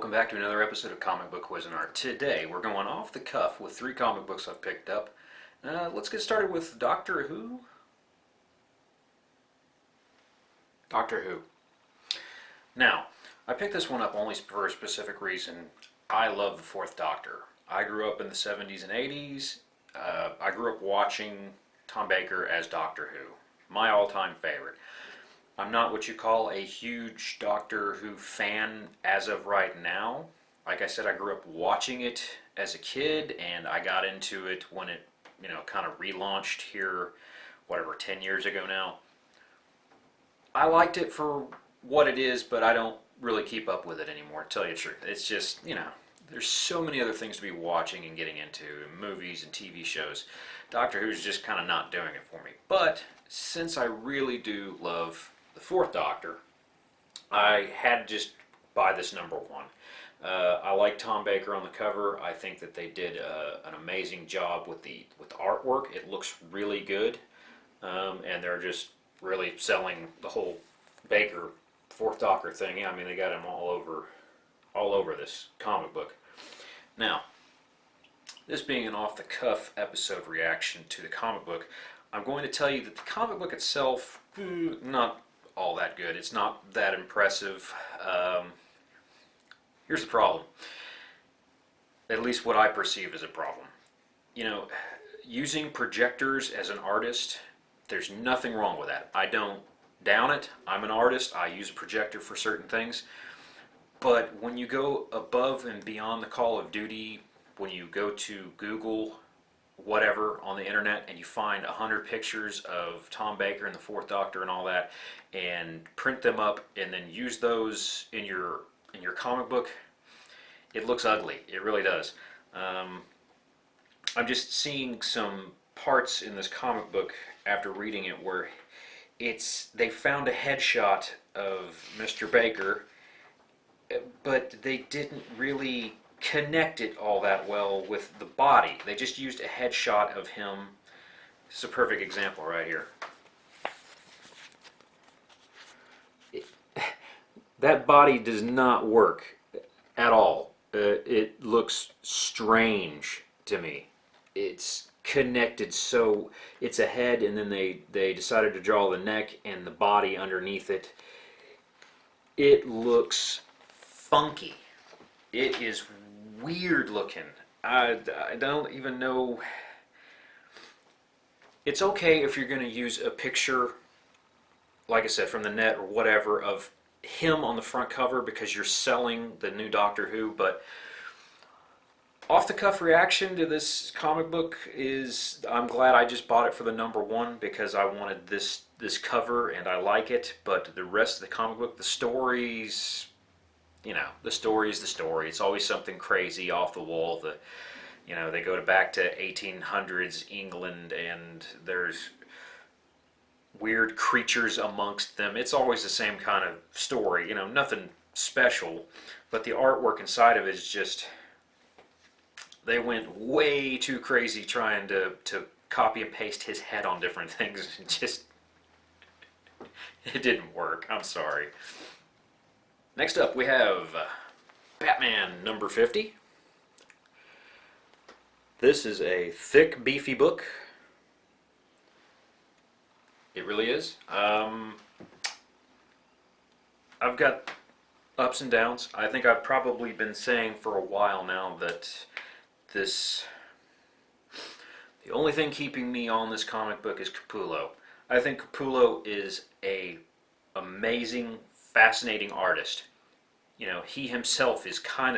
welcome back to another episode of Comic Book Cuisinart. Today we're going off the cuff with 3 comic books I've picked up. Let's get started with Doctor Who. Doctor Who. Now, I picked this one up only for a specific reason. I love the 4th Doctor. I grew up in the 70s and 80s. I grew up watching Tom Baker as Doctor Who. My all-time favorite. I'm not what you call a huge Doctor Who fan as of right now. Like I said, I grew up watching it as a kid, and I got into it when it, kind of relaunched here, 10 years ago now. I liked it for what it is, but I don't really keep up with it anymore, to tell you the truth. It's just, there's so many other things to be watching and getting into, movies and TV shows. Doctor Who's just kind of not doing it for me. But since I really do love the 4th Doctor, I had to just buy this #1. I like Tom Baker on the cover. I think that they did an amazing job with the artwork. It looks really good, and they're just really selling the whole Baker 4th Doctor thing. I mean, they got him all over this comic book. Now, this being an off-the-cuff episode reaction to the comic book, I'm going to tell you that the comic book itself, not all that good. It's not that impressive. Here's the problem. At least what I perceive as a problem. Using projectors as an artist, there's nothing wrong with that. I don't down it. I'm an artist. I use a projector for certain things. But when you go above and beyond the call of duty, when you go to Google whatever on the internet and you find 100 pictures of Tom Baker and the 4th Doctor and all that, and print them up and then use those in your comic book, it looks ugly. It really does. I'm just seeing some parts in this comic book after reading it where they found a headshot of Mr. Baker, but they didn't really connect it all that well with the body. They just used a headshot of him. This is a perfect example right here. That body does not work at all. It looks strange to me. It's connected, so it's a head, and then they decided to draw the neck and the body underneath it. It looks funky. It is weird looking. I don't even know. It's okay if you're going to use a picture, like I said, from the net or whatever, of him on the front cover because you're selling the new Doctor Who, but off-the-cuff reaction to this comic book is I'm glad I just bought it for the #1 because I wanted this cover and I like it, but the rest of the comic book, the stories, the story is the story. It's always something crazy off the wall. They go back to 1800s England and there's weird creatures amongst them. It's always the same kind of story, nothing special, but the artwork inside of it is just, they went way too crazy trying to copy and paste his head on different things. It didn't work. I'm sorry. Next up we have Batman #50. This is a thick, beefy book. It really is. I've got ups and downs. I think I've probably been saying for a while now that the only thing keeping me on this comic book is Capullo. I think Capullo is a amazing, fascinating artist. He himself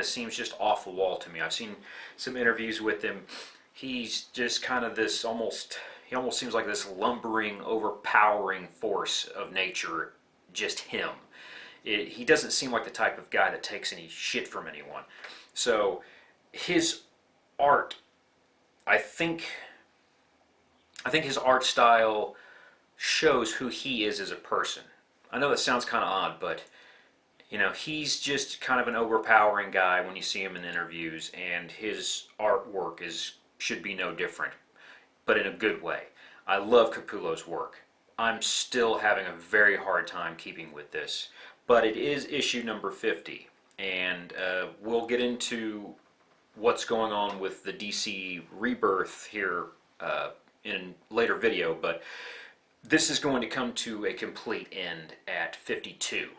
seems just off the wall to me. I've seen some interviews with him. He's just kind of this he almost seems like this lumbering, overpowering force of nature, just him. He doesn't seem like the type of guy that takes any shit from anyone. So his art, I think his art style shows who he is as a person. I know that sounds kind of odd, but he's just kind of an overpowering guy when you see him in interviews, and his artwork should be no different, but in a good way. I love Capullo's work. I'm still having a very hard time keeping with this, but it is issue #50. and we'll get into what's going on with the DC Rebirth here in a later video, but this is going to come to a complete end at 52.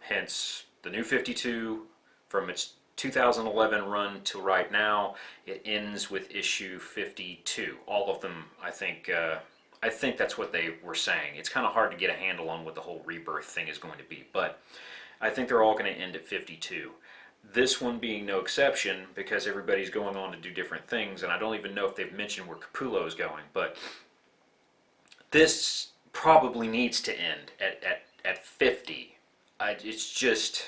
Hence, the new 52, from its 2011 run to right now, it ends with issue 52. All of them, I think that's what they were saying. It's kind of hard to get a handle on what the whole Rebirth thing is going to be, but I think they're all going to end at 52. This one being no exception, because everybody's going on to do different things, and I don't even know if they've mentioned where Capullo is going, but this probably needs to end at 50. It's just,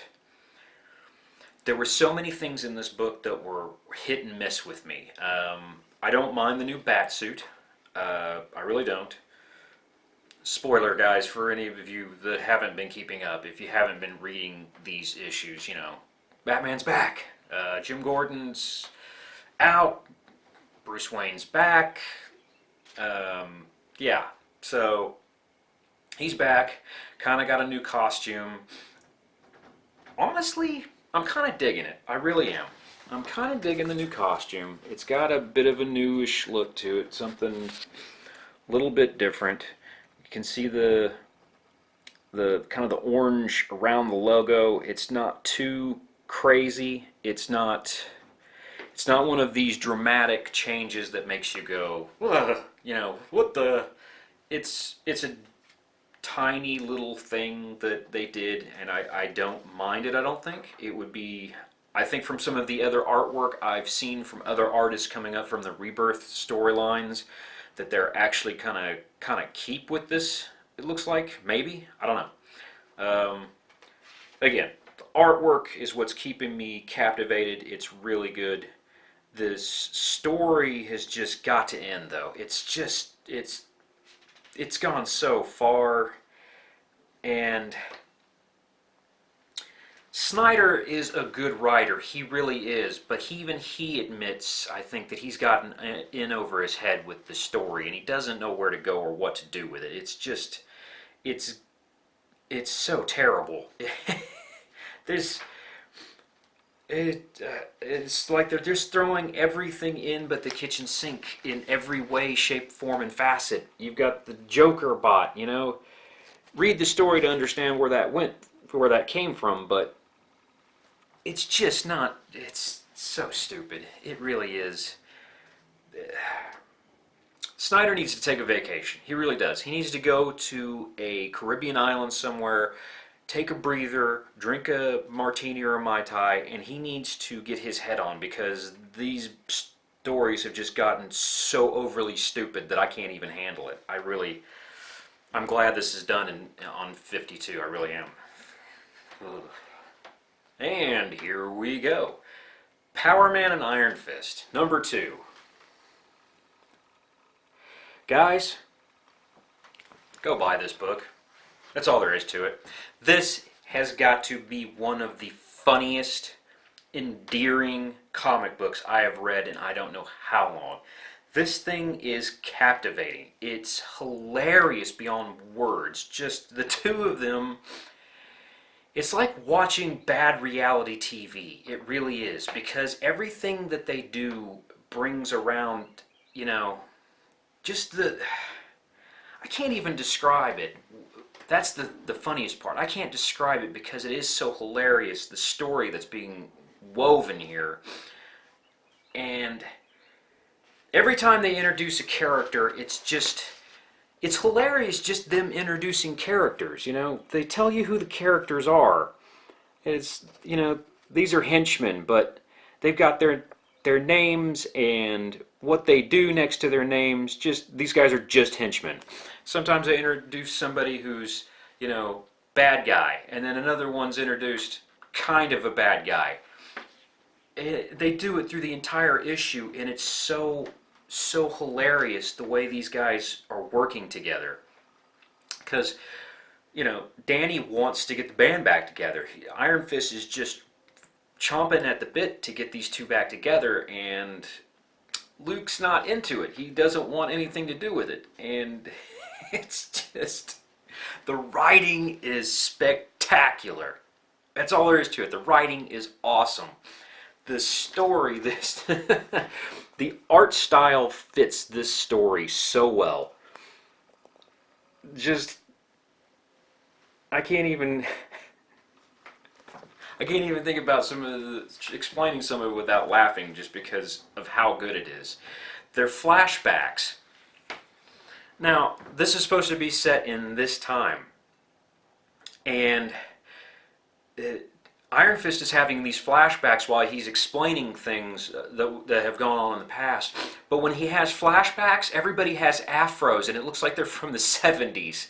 there were so many things in this book that were hit and miss with me. I don't mind the new bat suit. I really don't. Spoiler, guys, for any of you that haven't been keeping up, if you haven't been reading these issues, you know, Batman's back. Jim Gordon's out. Bruce Wayne's back. Yeah, so he's back. Kind of got a new costume. Honestly, I'm kind of digging it. I really am. I'm kind of digging the new costume. It's got a bit of a newish look to it. Something a little bit different. You can see the kind of the orange around the logo. It's not too crazy. It's not one of these dramatic changes that makes you go, ugh, you know, what the. It's a tiny little thing that they did, and I don't mind it. I don't think it would be. I think from some of the other artwork I've seen from other artists coming up from the Rebirth storylines, that they're actually kind of keep with this. It looks like, maybe, I don't know. Again, the artwork is what's keeping me captivated. It's really good. This story has just got to end, though. It's gone so far, and Snyder is a good writer. He really is, but even he admits, I think, that he's gotten in over his head with the story, and he doesn't know where to go or what to do with it. It's just, it's so terrible. It's like they're just throwing everything in but the kitchen sink in every way, shape, form, and facet. You've got the Joker bot, you know. Read the story to understand where that came from, but it's just not. It's so stupid. It really is. Snyder needs to take a vacation. He really does. He needs to go to a Caribbean island somewhere, take a breather, drink a martini or a Mai Tai, and he needs to get his head on, because these stories have just gotten so overly stupid that I can't even handle it. I'm glad this is done on 52. I really am. Ugh. And here we go. Powerman and Iron Fist, number 2. Guys, go buy this book. That's all there is to it. This has got to be one of the funniest, endearing comic books I have read in I don't know how long. This thing is captivating. It's hilarious beyond words. Just the two of them. It's like watching bad reality TV. It really is. Because everything that they do brings around, you know, just the... I can't even describe it. That's the funniest part. I can't describe it because it is so hilarious, the story that's being woven here. And every time they introduce a character, it's hilarious just them introducing characters, you know. They tell you who the characters are. It's, you know, these are henchmen, but they've got their names and what they do next to their names. Just, these guys are just henchmen. Sometimes they introduce somebody who's, you know, bad guy, and then another one's introduced kind of a bad guy. They do it through the entire issue, and it's so hilarious the way these guys are working together. Because, you know, Danny wants to get the band back together. Iron Fist is just chomping at the bit to get these two back together, and Luke's not into it. He doesn't want anything to do with it. And it's just, the writing is spectacular. That's all there is to it. The writing is awesome. The story, the art style fits this story so well. Just, I can't even think about explaining some of it without laughing just because of how good it is. They're flashbacks. Now, this is supposed to be set in this time, and Iron Fist is having these flashbacks while he's explaining things that have gone on in the past. But when he has flashbacks, everybody has afros, and it looks like they're from the 70s.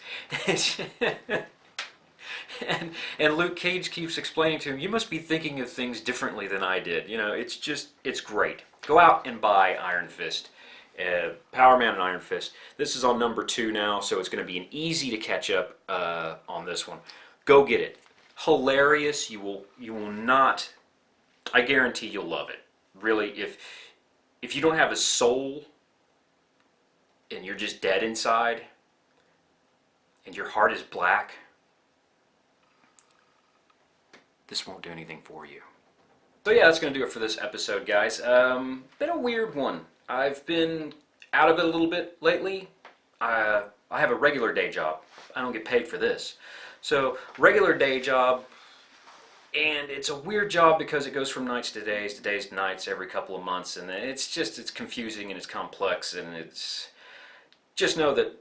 And Luke Cage keeps explaining to him, you must be thinking of things differently than I did. You know, it's great. Go out and buy Iron Fist. Powerman and Iron Fist. This is on number 2 now, so it's going to be an easy to catch up on this one. Go get it. Hilarious. You will not. I guarantee you'll love it. Really, if you don't have a soul and you're just dead inside and your heart is black, this won't do anything for you. So yeah, that's going to do it for this episode, guys. Been a weird one. I've been out of it a little bit lately. I have a regular day job. I don't get paid for this. So, regular day job, and it's a weird job because it goes from nights to days to nights every couple of months, and it's confusing and it's complex, and it's, just know that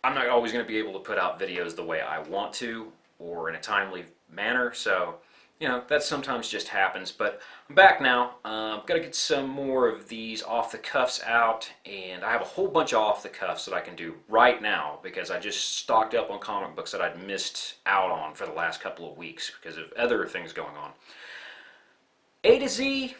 I'm not always going to be able to put out videos the way I want to or in a timely manner, so you know, that sometimes just happens. But I'm back now. I've got to get some more of these off the cuffs out, and I have a whole bunch of off the cuffs that I can do right now because I just stocked up on comic books that I'd missed out on for the last couple of weeks because of other things going on. A to Z,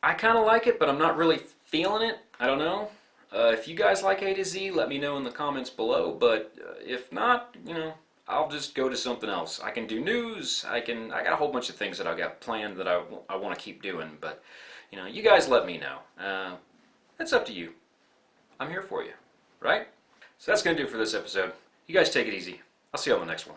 I kind of like it, but I'm not really feeling it. I don't know. If you guys like A to Z, let me know in the comments below, but if not, you know, I'll just go to something else. I can do news. I got a whole bunch of things that I got planned that I want to keep doing. But you know, you guys let me know. That's up to you. I'm here for you, right? So that's gonna do it for this episode. You guys take it easy. I'll see you on the next one.